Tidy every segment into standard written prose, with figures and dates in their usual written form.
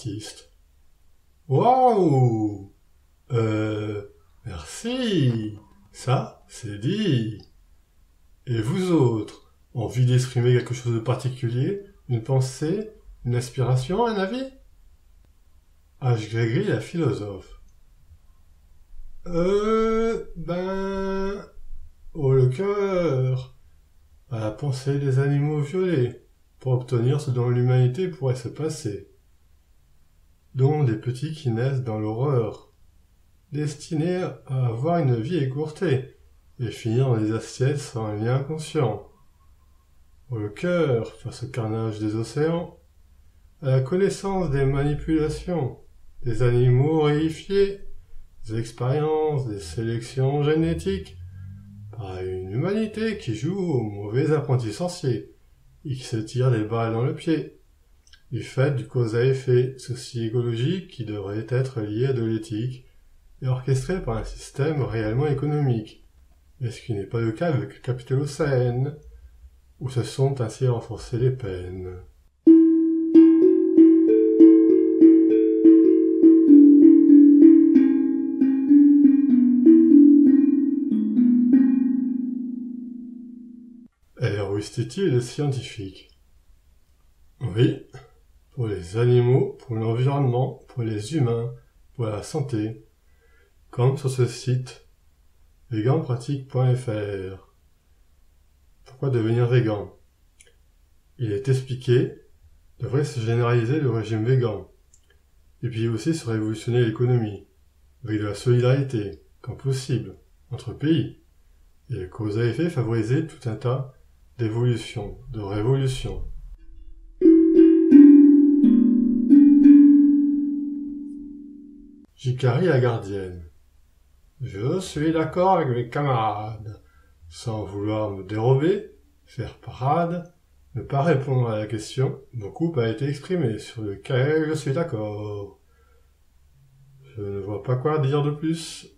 l'artiste. Waouh! Merci. Ça, c'est dit. Et vous autres, envie d'exprimer quelque chose de particulier, une pensée, une aspiration, un avis? H. Grégory, la philosophe. Oh le cœur, à la pensée des animaux violets, pour obtenir ce dont l'humanité pourrait se passer, dont des petits qui naissent dans l'horreur, destinés à avoir une vie écourtée, et finir dans des assiettes sans un lien conscient. Oh le cœur, face au carnage des océans, à la connaissance des manipulations, des animaux réifiés, des expériences, des sélections génétiques, par une humanité qui joue au mauvais apprenti sorcier, et qui se tire des balles dans le pied, du fait du cause à effet socio-écologique qui devrait être lié à de l'éthique, et orchestré par un système réellement économique, mais ce qui n'est pas le cas avec le Capitolocène, où se sont ainsi renforcées les peines. Héroïste-t-il scientifique? Oui, pour les animaux, pour l'environnement, pour les humains, pour la santé, comme sur ce site veganpratique.fr. Pourquoi devenir végan? Il est expliqué, devrait se généraliser le régime végan, et puis aussi se révolutionner l'économie, avec de la solidarité, quand possible, entre pays, et le cause à effet favoriser tout un tas d'évolutions, de révolutions. Jikari la gardienne. Je suis d'accord avec mes camarades, sans vouloir me dérober, faire parade, ne pas répondre à la question, beaucoup a été exprimé sur lequel je suis d'accord. Je ne vois pas quoi dire de plus,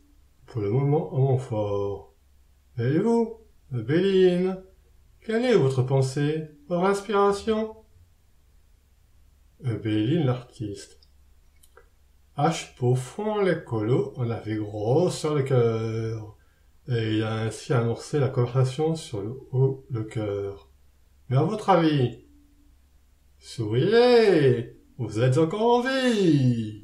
pour le moment en mon fort. Et vous, Béline, quelle est votre pensée, votre inspiration? Béline l'artiste. H. Profond l'écolo en avait gros sur le cœur, et il a ainsi amorcé la conversation sur le cœur. Mais à votre avis, souriez, vous êtes encore en vie.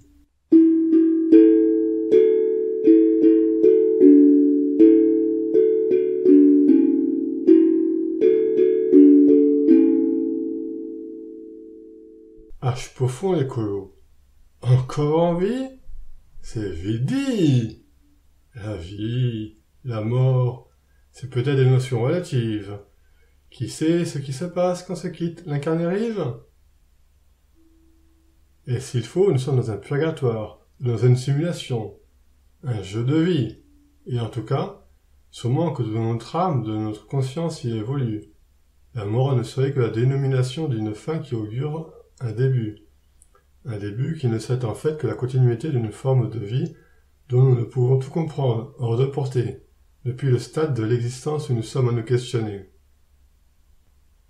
H. Profond l'écolo. Encore en vie? C'est vite dit. La vie, la mort, c'est peut-être des notions relatives. Qui sait ce qui se passe quand se quitte l'incarné rive? Et s'il faut, nous sommes dans un purgatoire, dans une simulation, un jeu de vie. Et en tout cas, sûrement que de notre âme, de notre conscience y évolue. La mort ne serait que la dénomination d'une fin qui augure un début. Un début qui ne serait en fait que la continuité d'une forme de vie dont nous ne pouvons tout comprendre, hors de portée, depuis le stade de l'existence où nous sommes à nous questionner.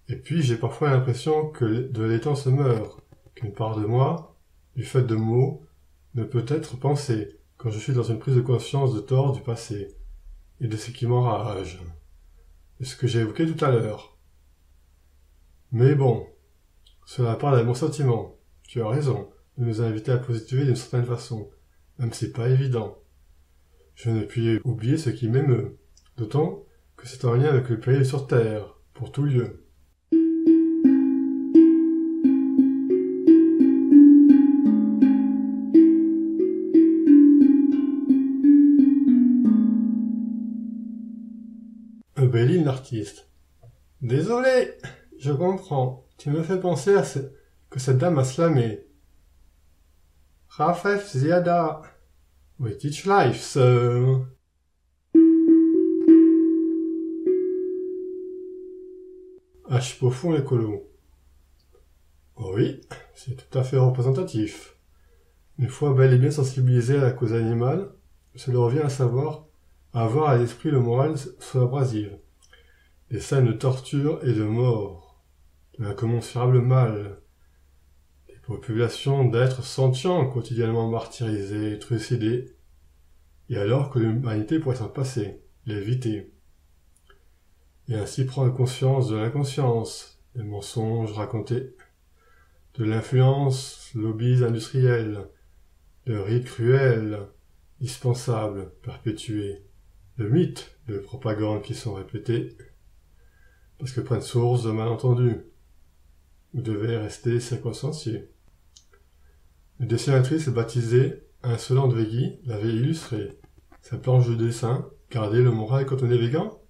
Et puis j'ai parfois l'impression que de l'étang se meurt, qu'une part de moi, du fait de mots, ne peut être pensée quand je suis dans une prise de conscience de tort du passé, et de ce qui m'enrage, de ce que j'ai évoqué tout à l'heure. Mais bon, cela parle à mon sentiment. Tu as raison de nous inviter à positiver d'une certaine façon, même si c'est pas évident. Je ne puis oublier ce qui m'émeut, d'autant que c'est en lien avec le péril sur terre, pour tout lieu. Béline l'artiste. Désolé, je comprends. Tu me fais penser à que cette dame a slamé. Rafef Ziada. We teach life, sir. H. Profond l'écolo. Oh oui, c'est tout à fait représentatif. Une fois bel et bien sensibilisé à la cause animale, cela revient à avoir à l'esprit le moral sous abrasive. Des scènes de torture et de mort, de l'incommensurable mal, des populations d'êtres sentients quotidiennement martyrisés, trucidés, et alors que l'humanité pourrait s'en passer, l'éviter, et ainsi prendre conscience de l'inconscience, des mensonges racontés, de l'influence lobbies industriels, de rites cruels, dispensables, perpétués, de mythes, de propagandes qui sont répétés, parce que prennent source de malentendus. Vous devez rester circonstancié. Une dessinatrice baptisée Insolente Veggie l'avait illustré. Sa planche de dessin, gardez le moral quand on est végan.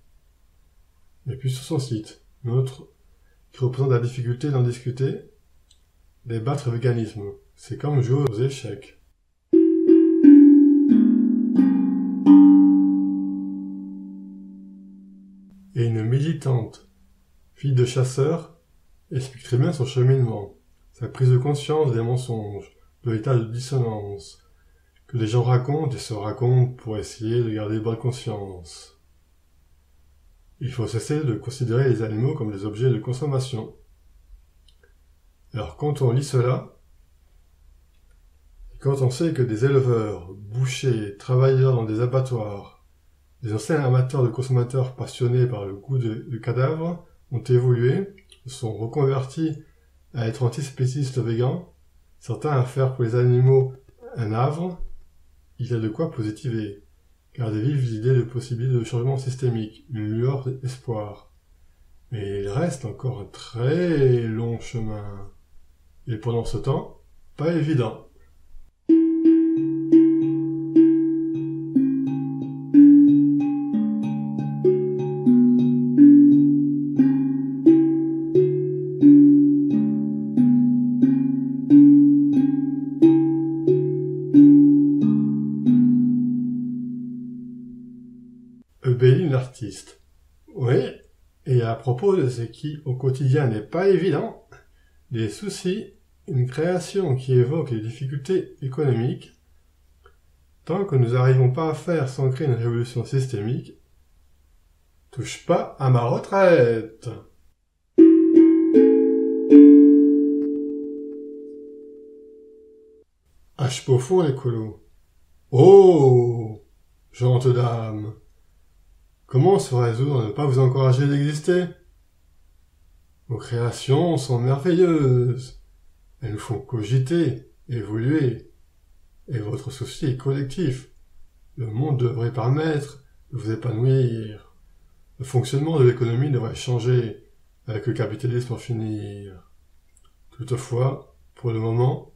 Et puis sur son site, une autre qui représente la difficulté d'en discuter, débattre véganisme. C'est comme jouer aux échecs. Et une militante, fille de chasseur, explique très bien son cheminement, sa prise de conscience des mensonges, de l'état de dissonance, que les gens racontent et se racontent pour essayer de garder bonne conscience. Il faut cesser de considérer les animaux comme des objets de consommation. Alors quand on lit cela, et quand on sait que des éleveurs, bouchers, travailleurs dans des abattoirs, des anciens amateurs de consommateurs passionnés par le goût de cadavres ont évolué, sont reconvertis à être antispécistes végans, certains à faire pour les animaux un havre, il y a de quoi positiver, car des vives idées de possibilités de changement systémique, une lueur d'espoir. Mais il reste encore un très long chemin. Et pendant ce temps, pas évident. Eubélie, l'artiste. Oui, et à propos de ce qui au quotidien n'est pas évident, des soucis, une création qui évoque les difficultés économiques, tant que nous n'arrivons pas à faire sans créer une révolution systémique, touche pas à ma retraite. H-Pofond l'écolo. Oh, gente d'âme, comment se résoudre à ne pas vous encourager d'exister? Vos créations sont merveilleuses. Elles nous font cogiter, évoluer. Et votre souci est collectif. Le monde devrait permettre de vous épanouir. Le fonctionnement de l'économie devrait changer, avec le capitalisme en finir. Toutefois, pour le moment,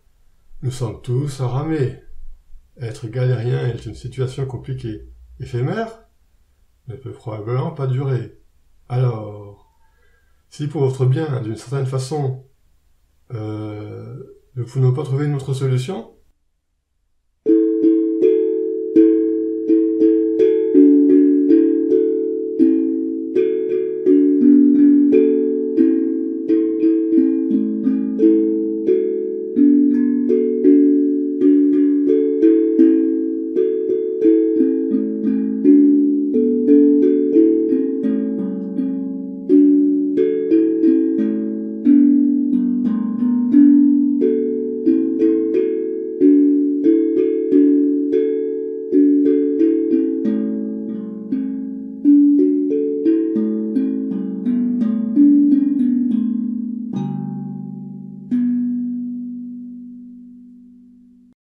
nous sommes tous à ramer. Être galérien est une situation compliquée. Éphémère? Ne peut probablement pas durer. Alors, si pour votre bien, d'une certaine façon, nous ne pouvons pas trouver une autre solution,